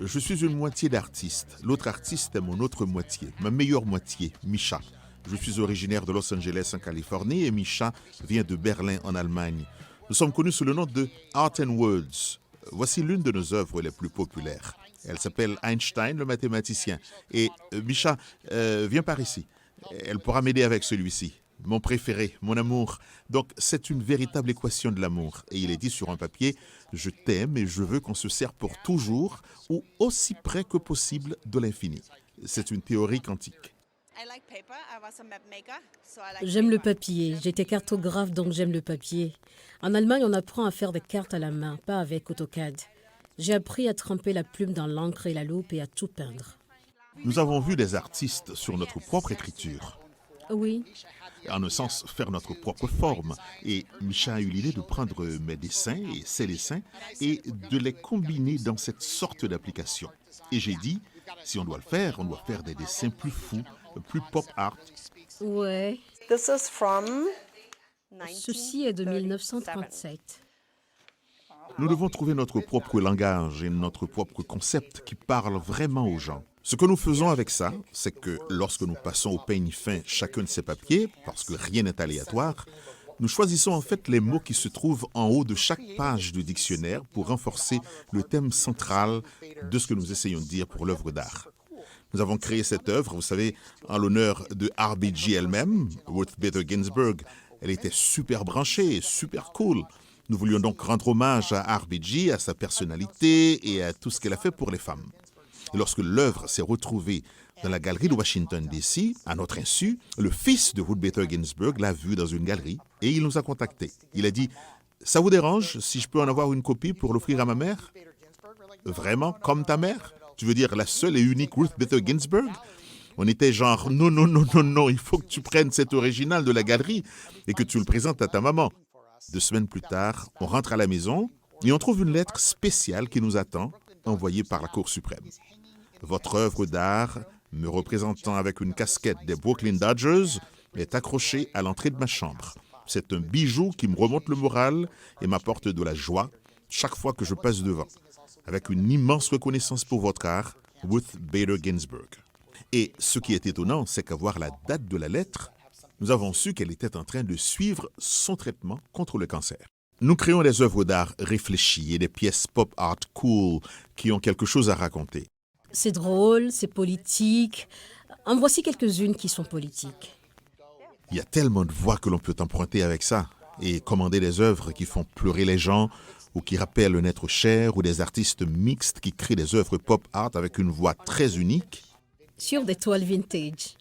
Je suis une moitié d'artiste. L'autre artiste est mon autre moitié, ma meilleure moitié, Misha. Je suis originaire de Los Angeles en Californie et Misha vient de Berlin en Allemagne. Nous sommes connus sous le nom de Art and Words. Voici l'une de nos œuvres les plus populaires. Elle s'appelle Einstein, le mathématicien. Et Misha, viens par ici. Elle pourra m'aider avec celui-ci. Mon préféré, mon amour. Donc, c'est une véritable équation de l'amour. Et il est dit sur un papier, je t'aime et je veux qu'on se serre pour toujours ou aussi près que possible de l'infini. C'est une théorie quantique. J'aime le papier. J'étais cartographe, donc j'aime le papier. En Allemagne, on apprend à faire des cartes à la main, pas avec AutoCAD. J'ai appris à tremper la plume dans l'encre et la loupe et à tout peindre. Nous avons vu des artistes sur notre propre écriture. Oui, En un sens, faire notre propre forme. Et Misha a eu l'idée de prendre mes dessins et ses dessins et de les combiner dans cette sorte d'application. Et j'ai dit, si on doit faire des dessins plus fous, plus pop art. ouais. This is from Ceci est de 1937. Nous devons trouver notre propre langage et notre propre concept qui parle vraiment aux gens. Ce que nous faisons avec ça, c'est que lorsque nous passons au peigne fin chacun de ces papiers, parce que rien n'est aléatoire, nous choisissons en fait les mots qui se trouvent en haut de chaque page du dictionnaire pour renforcer le thème central de ce que nous essayons de dire pour l'œuvre d'art. Nous avons créé cette œuvre, vous savez, en l'honneur de RBG elle-même, Ruth Bader Ginsburg. Elle était super branchée, super cool. Nous voulions donc rendre hommage à RBG, à sa personnalité et à tout ce qu'elle a fait pour les femmes. Et lorsque l'œuvre s'est retrouvée dans la galerie de Washington, D.C., à notre insu, le fils de Ruth Bader Ginsburg l'a vue dans une galerie et il nous a contactés. Il a dit « Ça vous dérange si je peux en avoir une copie pour l'offrir à ma mère ?»« Vraiment, comme ta mère ? Tu veux dire la seule et unique Ruth Bader Ginsburg ?» On était genre « Non, non, non, non, non, il faut que tu prennes cet original de la galerie et que tu le présentes à ta maman. » 2 semaines plus tard, on rentre à la maison et on trouve une lettre spéciale qui nous attend, envoyée par la Cour suprême. Votre œuvre d'art, me représentant avec une casquette des Brooklyn Dodgers, est accrochée à l'entrée de ma chambre. C'est un bijou qui me remonte le moral et m'apporte de la joie chaque fois que je passe devant. Avec une immense reconnaissance pour votre art, Ruth Bader Ginsburg. Et ce qui est étonnant, c'est qu'à voir la date de la lettre, nous avons su qu'elle était en train de suivre son traitement contre le cancer. Nous créons des œuvres d'art réfléchies et des pièces pop art cool qui ont quelque chose à raconter. C'est drôle, c'est politique. En voici quelques-unes qui sont politiques. Il y a tellement de voix que l'on peut emprunter avec ça et commander des œuvres qui font pleurer les gens ou qui rappellent un être cher ou des artistes mixtes qui créent des œuvres pop art avec une voix très unique. Sur des toiles vintage.